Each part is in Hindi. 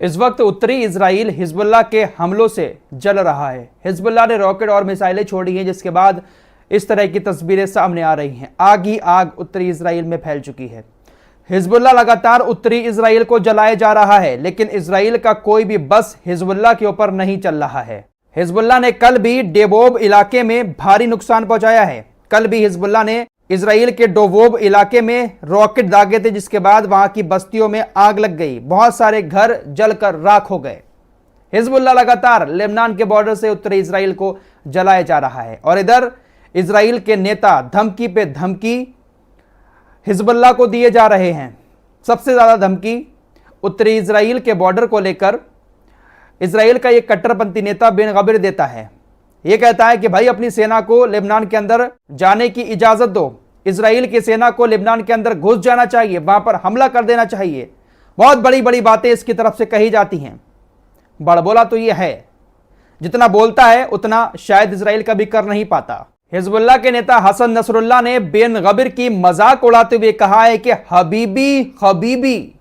इस वक्त उत्तरी इजराइल हिजबुल्लाह के हमलों से जल रहा है। हिजबुल्लाह ने रॉकेट और मिसाइलें छोड़ी हैं, जिसके बाद इस तरह की तस्वीरें सामने आ रही हैं। आग ही आग उत्तरी इजराइल में फैल चुकी है। हिजबुल्लाह लगातार उत्तरी इजराइल को जलाए जा रहा है, लेकिन इजराइल का कोई भी बस हिजबुल्लाह के ऊपर नहीं चल रहा है। हिजबुल्लाह ने कल भी डेवोब इलाके में भारी नुकसान पहुंचाया है। कल भी हिजबुल्लाह ने इजराइल के डोवोब इलाके में रॉकेट दागे थे, जिसके बाद वहां की बस्तियों में आग लग गई। बहुत सारे घर जलकर राख हो गए। हिजबुल्लाह लगातार लेबनान के बॉर्डर से उत्तरी इजराइल को जलाया जा रहा है, और इधर इजराइल के नेता धमकी पे धमकी हिजबुल्लाह को दिए जा रहे हैं। सबसे ज्यादा धमकी उत्तरी इजराइल के बॉर्डर को लेकर इजराइल का एक कट्टरपंथी नेता बेन गबीर देता है। यह कहता है कि भाई अपनी सेना को लेबनान के अंदर जाने की इजाजत दो। इजराइल की सेना को लेबनान के अंदर घुस जाना चाहिए, वहां पर हमला कर देना चाहिए। बहुत बड़ी बड़ी बातें इसकी तरफ से कही जाती हैं। बड़बोला तो यह है, जितना बोलता है उतना शायद इजराइल कभी कर नहीं पाता। हिजबुल्लाह के नेता हसन नसरुल्लाह ने बेन गबीर की मजाक उड़ाते हुए कहा है कि हबीबी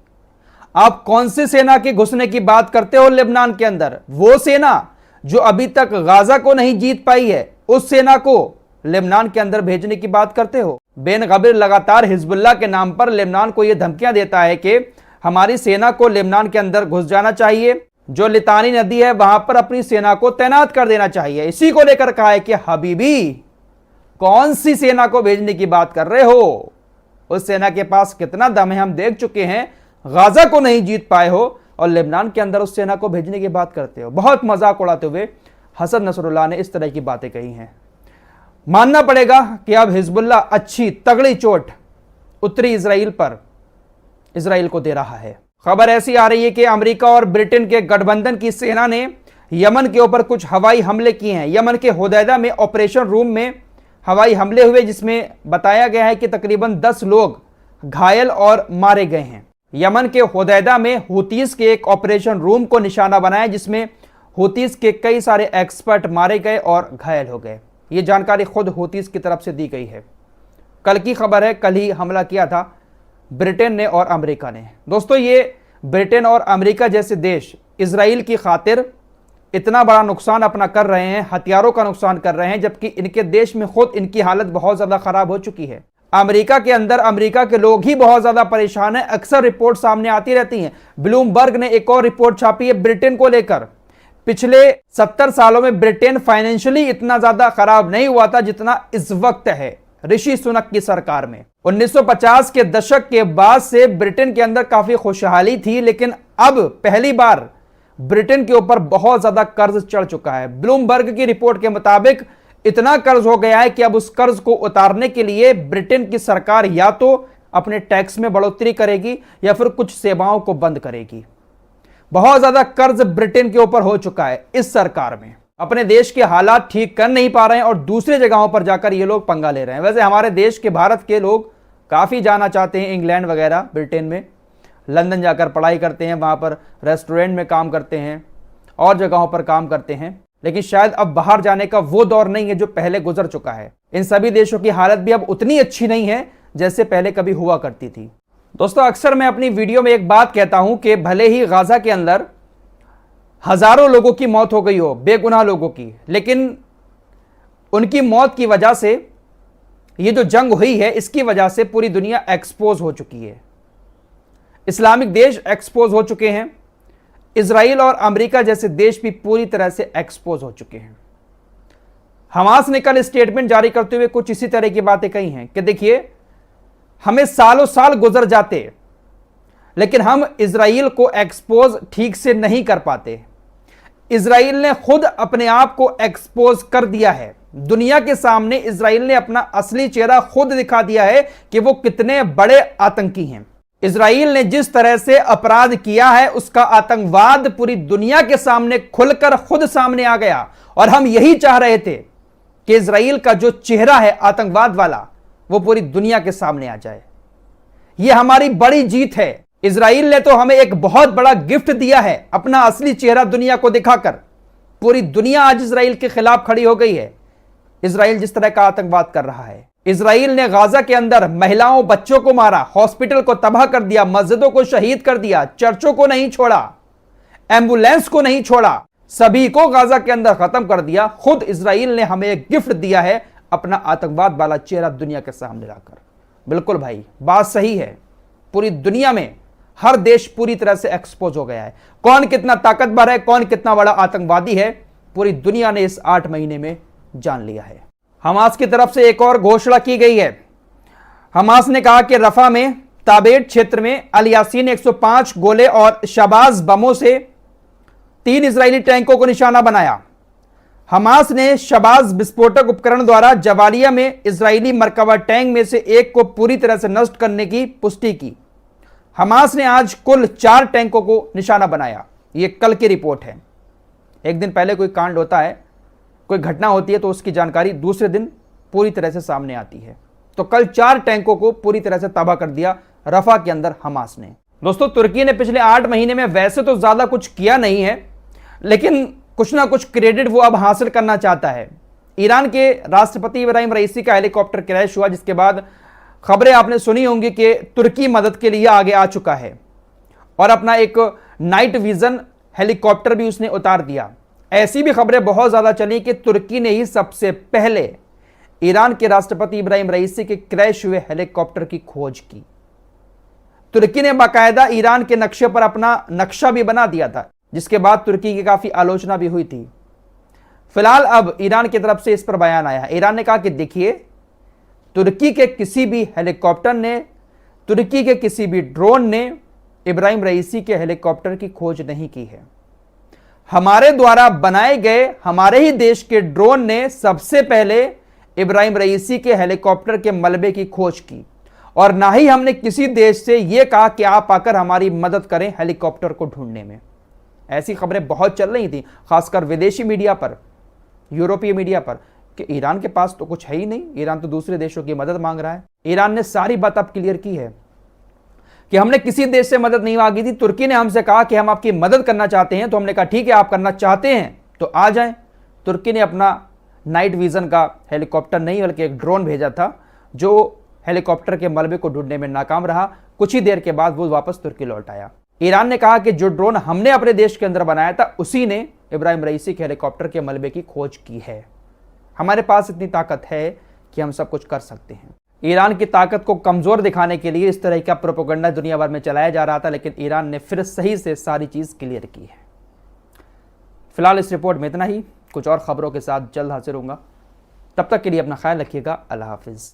आप कौन सी सेना के घुसने की बात करते हो लेबनान के अंदर? वो सेना जो अभी तक गाजा को नहीं जीत पाई है, उस सेना को लेबनान के अंदर भेजने की बात करते हो। बेन गबीर लगातार हिजबुल्लाह के नाम पर लेबनान को यह धमकियां देता है कि हमारी सेना को लेबनान के अंदर घुस जाना चाहिए, जो लितानी नदी है वहां पर अपनी सेना को तैनात कर देना चाहिए। इसी को लेकर कहा है कि हबीबी कौन सी सेना को भेजने की बात कर रहे हो? उस सेना के पास कितना दम है हम देख चुके हैं। गाजा को नहीं जीत पाए हो और लेबनान के अंदर उस सेना को भेजने की बात करते हो। बहुत मजाक उड़ाते हुए हसन नसरुल्लाह ने इस तरह की बातें कही हैं। मानना पड़ेगा कि अब हिजबुल्लाह अच्छी तगड़ी चोट उत्तरी इजराइल पर इजराइल को दे रहा है। खबर ऐसी आ रही है कि अमेरिका और ब्रिटेन के गठबंधन की सेना ने यमन के ऊपर कुछ हवाई हमले किए हैं। यमन के हुदैदा में ऑपरेशन रूम में हवाई हमले हुए, जिसमें बताया गया है कि तकरीबन 10 लोग घायल और मारे गए हैं। यमन के हुदैदा में हुतीस के एक ऑपरेशन रूम को निशाना बनाया, जिसमें हुतीस के कई सारे एक्सपर्ट मारे गए और घायल हो गए। ये जानकारी खुद हुतीस की तरफ से दी गई है। कल की खबर है, कल ही हमला किया था ब्रिटेन ने और अमेरिका ने। दोस्तों, ये ब्रिटेन और अमेरिका जैसे देश इजराइल की खातिर इतना बड़ा नुकसान अपना कर रहे हैं, हथियारों का नुकसान कर रहे हैं, जबकि इनके देश में खुद इनकी हालत बहुत ज्यादा खराब हो चुकी है। अमेरिका के अंदर अमेरिका के लोग ही बहुत ज्यादा परेशान हैं। अक्सर रिपोर्ट सामने आती रहती हैं। ब्लूमबर्ग ने एक और रिपोर्ट छापी है ब्रिटेन को लेकर। पिछले 70 सालों में ब्रिटेन फाइनेंशियली इतना ज्यादा खराब नहीं हुआ था जितना इस वक्त है ऋषि सुनक की सरकार में। 1950 के दशक के बाद से ब्रिटेन के अंदर काफी खुशहाली थी, लेकिन अब पहली बार ब्रिटेन के ऊपर बहुत ज्यादा कर्ज चढ़ चुका है। ब्लूमबर्ग की रिपोर्ट के मुताबिक इतना कर्ज हो गया है कि अब उस कर्ज को उतारने के लिए ब्रिटेन की सरकार या तो अपने टैक्स में बढ़ोतरी करेगी या फिर कुछ सेवाओं को बंद करेगी। बहुत ज्यादा कर्ज ब्रिटेन के ऊपर हो चुका है इस सरकार में। अपने देश के हालात ठीक कर नहीं पा रहे हैं और दूसरे जगहों पर जाकर ये लोग पंगा ले रहे हैं। वैसे हमारे देश के, भारत के लोग काफी जाना चाहते हैं इंग्लैंड वगैरह, ब्रिटेन में, लंदन जाकर पढ़ाई करते हैं, वहां पर रेस्टोरेंट में काम करते हैं और जगहों पर काम करते हैं, लेकिन शायद अब बाहर जाने का वो दौर नहीं है जो पहले गुजर चुका है। इन सभी देशों की हालत भी अब उतनी अच्छी नहीं है जैसे पहले कभी हुआ करती थी। दोस्तों, अक्सर मैं अपनी वीडियो में एक बात कहता हूं कि भले ही गाजा के अंदर हजारों लोगों की मौत हो गई हो, बेगुनाह लोगों की, लेकिन उनकी मौत की वजह से ये जो जंग हुई है, इसकी वजह से पूरी दुनिया एक्सपोज हो चुकी है। इस्लामिक देश एक्सपोज हो चुके हैं। इजराइल और अमेरिका जैसे देश भी पूरी तरह से एक्सपोज हो चुके हैं। हमास ने कल स्टेटमेंट जारी करते हुए कुछ इसी तरह की बातें कही हैं कि देखिए, हमें सालों साल गुजर जाते लेकिन हम इजराइल को एक्सपोज ठीक से नहीं कर पाते। इजराइल ने खुद अपने आप को एक्सपोज कर दिया है। दुनिया के सामने इजराइल ने अपना असली चेहरा खुद दिखा दिया है कि वो कितने बड़े आतंकी हैं। इजराइल ने जिस तरह से अपराध किया है, उसका आतंकवाद पूरी दुनिया के सामने खुलकर खुद सामने आ गया। और हम यही चाह रहे थे कि इजराइल का जो चेहरा है आतंकवाद वाला, वो पूरी दुनिया के सामने आ जाए। यह हमारी बड़ी जीत है। इजराइल ने तो हमें एक बहुत बड़ा गिफ्ट दिया है, अपना असली चेहरा दुनिया को दिखाकर। पूरी दुनिया आज इजराइल के खिलाफ खड़ी हो गई है। इजराइल जिस तरह का आतंकवाद कर रहा है, इजराइल ने गाजा के अंदर महिलाओं बच्चों को मारा, हॉस्पिटल को तबाह कर दिया, मस्जिदों को शहीद कर दिया, चर्चों को नहीं छोड़ा। एम्बुलेंस को नहीं छोड़ा, सभी को गाजा के अंदर खत्म कर दिया। खुद इजराइल ने हमें एक गिफ्ट दिया है, अपना आतंकवाद वाला चेहरा दुनिया के सामने लाकर। बिल्कुल भाई, बात सही है। पूरी दुनिया में हर देश पूरी तरह से एक्सपोज हो गया है। कौन कितना ताकतवर है, कौन कितना बड़ा आतंकवादी है, पूरी दुनिया ने इस 8 महीने में जान लिया है। हमास की तरफ से एक और घोषणा की गई है। हमास ने कहा कि रफा में ताबेट क्षेत्र में अल यासीन 105 गोले और शबाज बमों से 3 इजरायली टैंकों को निशाना बनाया। हमास ने शबाज विस्फोटक उपकरण द्वारा जवालिया में इजरायली मरकबा टैंक में से एक को पूरी तरह से नष्ट करने की पुष्टि की। हमास ने आज कुल 4 टैंकों को निशाना बनाया। यह कल की रिपोर्ट है। एक दिन पहले कोई कांड होता है, कोई घटना होती है, तो उसकी जानकारी दूसरे दिन पूरी तरह से सामने आती है। तो कल 4 टैंकों को पूरी तरह से तबाह कर दिया रफा के अंदर हमास ने। दोस्तों, तुर्की ने पिछले 8 महीने में वैसे तो ज्यादा कुछ किया नहीं है, लेकिन कुछ ना कुछ क्रेडिट वो अब हासिल करना चाहता है। ईरान के राष्ट्रपति इब्राहिम रईसी का हेलीकॉप्टर क्रैश हुआ, जिसके बाद खबरें आपने सुनी होंगी कि तुर्की मदद के लिए आगे आ चुका है और अपना एक नाइट विजन हेलीकॉप्टर भी उसने उतार दिया। ऐसी भी खबरें बहुत ज्यादा चली कि तुर्की ने ही सबसे पहले ईरान के राष्ट्रपति इब्राहिम रईसी के क्रैश हुए हेलीकॉप्टर की खोज की। तुर्की ने बाकायदा ईरान के नक्शे पर अपना नक्शा भी बना दिया था, जिसके बाद तुर्की की काफी आलोचना भी हुई थी। फिलहाल अब ईरान की तरफ से इस पर बयान आया है। ईरान ने कहा कि देखिए, तुर्की के किसी भी हेलीकॉप्टर ने, तुर्की के किसी भी ड्रोन ने इब्राहिम रईसी के हेलीकॉप्टर की खोज नहीं की है। हमारे द्वारा बनाए गए हमारे ही देश के ड्रोन ने सबसे पहले इब्राहिम रईसी के हेलीकॉप्टर के मलबे की खोज की, और ना ही हमने किसी देश से यह कहा कि आप आकर हमारी मदद करें हेलीकॉप्टर को ढूंढने में। ऐसी खबरें बहुत चल रही थी, खासकर विदेशी मीडिया पर, यूरोपीय मीडिया पर, कि ईरान के पास तो कुछ है ही नहीं, ईरान तो दूसरे देशों की मदद मांग रहा है। ईरान ने सारी बात अब क्लियर की है कि हमने किसी देश से मदद नहीं मांगी थी। तुर्की ने हमसे कहा कि हम आपकी मदद करना चाहते हैं, तो हमने कहा ठीक है, आप करना चाहते हैं तो आ जाएं। तुर्की ने अपना नाइट विजन का हेलीकॉप्टर नहीं बल्कि एक ड्रोन भेजा था, जो हेलीकॉप्टर के मलबे को ढूंढने में नाकाम रहा। कुछ ही देर के बाद वो वापस तुर्की लौट आया। ईरान ने कहा कि जो ड्रोन हमने अपने देश के अंदर बनाया था, उसी ने इब्राहिम रईसी के हेलीकॉप्टर के मलबे की खोज की है। हमारे पास इतनी ताकत है कि हम सब कुछ कर सकते हैं। ईरान की ताकत को कमजोर दिखाने के लिए इस तरह का प्रोपेगेंडा दुनिया भर में चलाया जा रहा था, लेकिन ईरान ने फिर सही से सारी चीज क्लियर की है। फिलहाल इस रिपोर्ट में इतना ही। कुछ और खबरों के साथ जल्द हाजिर होऊंगा। तब तक के लिए अपना ख्याल रखिएगा। अल्लाह हाफिज।